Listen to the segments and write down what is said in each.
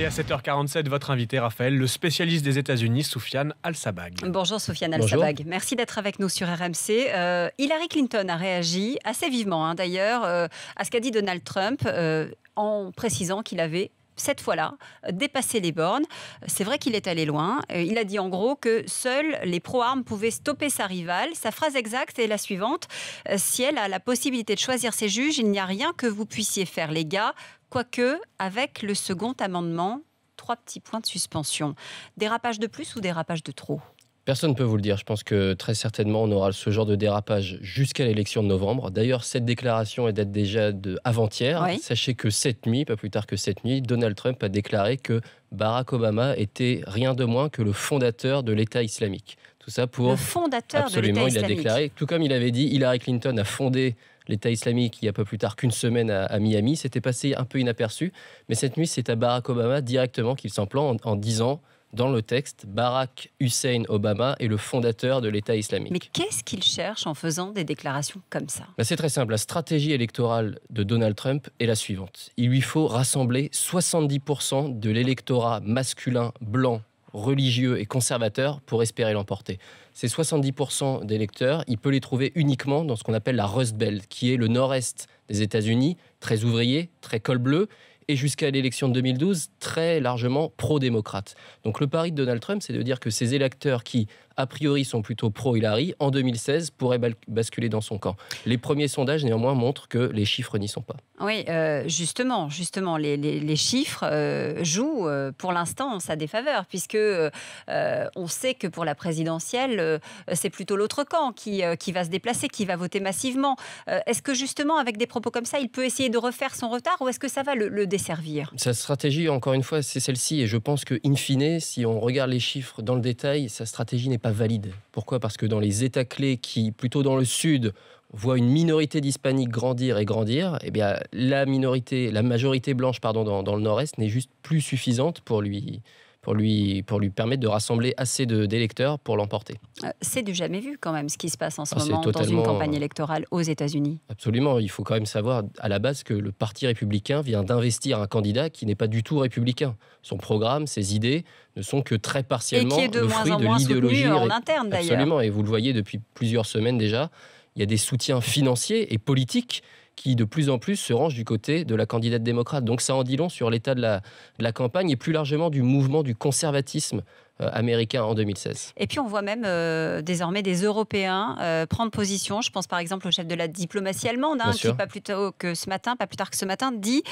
Et à 7h47, votre invité, Raphaël, le spécialiste des États-Unis, Soufiane Al-Sabag. Bonjour Soufiane Al-Sabag, merci d'être avec nous sur RMC. Hillary Clinton a réagi assez vivement d'ailleurs à ce qu'a dit Donald Trump en précisant qu'il avait cette fois-là, dépassé les bornes. C'est vrai qu'il est allé loin. Il a dit en gros que seuls les pro-armes pouvaient stopper sa rivale. Sa phrase exacte est la suivante. Si elle a la possibilité de choisir ses juges, il n'y a rien que vous puissiez faire, les gars. Quoique, avec le second amendement, 3 petits points de suspension. Dérapage de plus ou dérapage de trop ? Personne ne peut vous le dire. Je pense que très certainement, on aura ce genre de dérapage jusqu'à l'élection de novembre. D'ailleurs, cette déclaration est date déjà d'avant-hier. Oui. Sachez que cette nuit, pas plus tard que cette nuit, Donald Trump a déclaré que Barack Obama était rien de moins que le fondateur de l'État islamique. Tout ça pour... Le fondateur absolument, de l'État islamique. Il a déclaré, tout comme il avait dit, Hillary Clinton a fondé l'État islamique il y a pas plus tard qu'une semaine à Miami. C'était passé un peu inaperçu. Mais cette nuit, c'est à Barack Obama directement qu'il s'en prend en disant... dans le texte, Barack Hussein Obama est le fondateur de l'État islamique. Mais qu'est-ce qu'il cherche en faisant des déclarations comme ça ? C'est très simple. La stratégie électorale de Donald Trump est la suivante. Il lui faut rassembler 70% de l'électorat masculin, blanc, religieux et conservateur pour espérer l'emporter. Ces 70% d'électeurs, il peut les trouver uniquement dans ce qu'on appelle la Rust Belt, qui est le nord-est des États-Unis, très ouvrier, très col bleu, et jusqu'à l'élection de 2012, très largement pro-démocrate. Donc le pari de Donald Trump, c'est de dire que ces électeurs qui, a priori, sont plutôt pro-Hillary, en 2016, pourraient basculer dans son camp. Les premiers sondages, néanmoins, montrent que les chiffres n'y sont pas. Oui, justement, les chiffres jouent pour l'instant en sa défaveur, puisque on sait que pour la présidentielle, c'est plutôt l'autre camp qui va se déplacer, qui va voter massivement. Est-ce que justement, avec des propos comme ça, il peut essayer de refaire son retard, ou est-ce que ça va le desservir ? Sa stratégie, encore une fois, c'est celle-ci, et je pense que, in fine, si on regarde les chiffres dans le détail, sa stratégie n'est pas valide. Pourquoi ? Parce que dans les États clés qui, plutôt dans le sud, voit une minorité d'hispaniques grandir et grandir, eh bien, la majorité blanche dans le nord-est n'est juste plus suffisante pour lui permettre de rassembler assez d'électeurs pour l'emporter. C'est du jamais vu quand même ce qui se passe en ce moment dans une campagne électorale aux États-Unis. Absolument, il faut quand même savoir à la base que le Parti républicain vient d'investir un candidat qui n'est pas du tout républicain. Son programme, ses idées ne sont que très partiellement le fruit de l'idéologie en interne d'ailleurs. Absolument, et vous le voyez depuis plusieurs semaines déjà, il y a des soutiens financiers et politiques qui de plus en plus se rangent du côté de la candidate démocrate. Donc ça en dit long sur l'état de la campagne et plus largement du mouvement du conservatisme américain en 2016. Et puis on voit même désormais des Européens prendre position. Je pense par exemple au chef de la diplomatie allemande, qui pas plus tard que ce matin, dit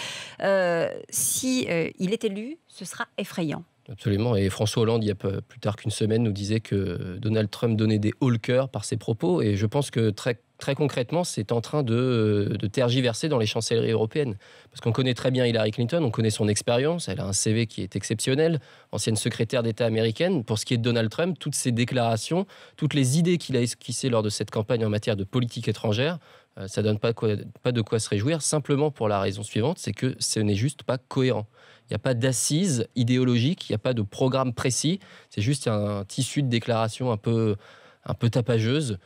si il est élu, ce sera effrayant. Absolument, et François Hollande, il y a plus tard qu'une semaine, nous disait que Donald Trump donnait des hauts le cœur par ses propos, et je pense que très concrètement, c'est en train de tergiverser dans les chancelleries européennes. Parce qu'on connaît très bien Hillary Clinton, on connaît son expérience, elle a un CV qui est exceptionnel, ancienne secrétaire d'État américaine. Pour ce qui est de Donald Trump, toutes ses déclarations, toutes les idées qu'il a esquissées lors de cette campagne en matière de politique étrangère, ça ne donne pas de quoi se réjouir, simplement pour la raison suivante, c'est que ce n'est juste pas cohérent. Il n'y a pas d'assises idéologiques, il n'y a pas de programme précis, c'est juste un tissu de déclarations un peu tapageuses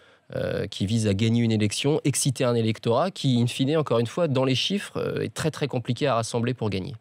qui vise à gagner une élection, exciter un électorat qui, in fine, encore une fois, dans les chiffres, est très très compliqué à rassembler pour gagner.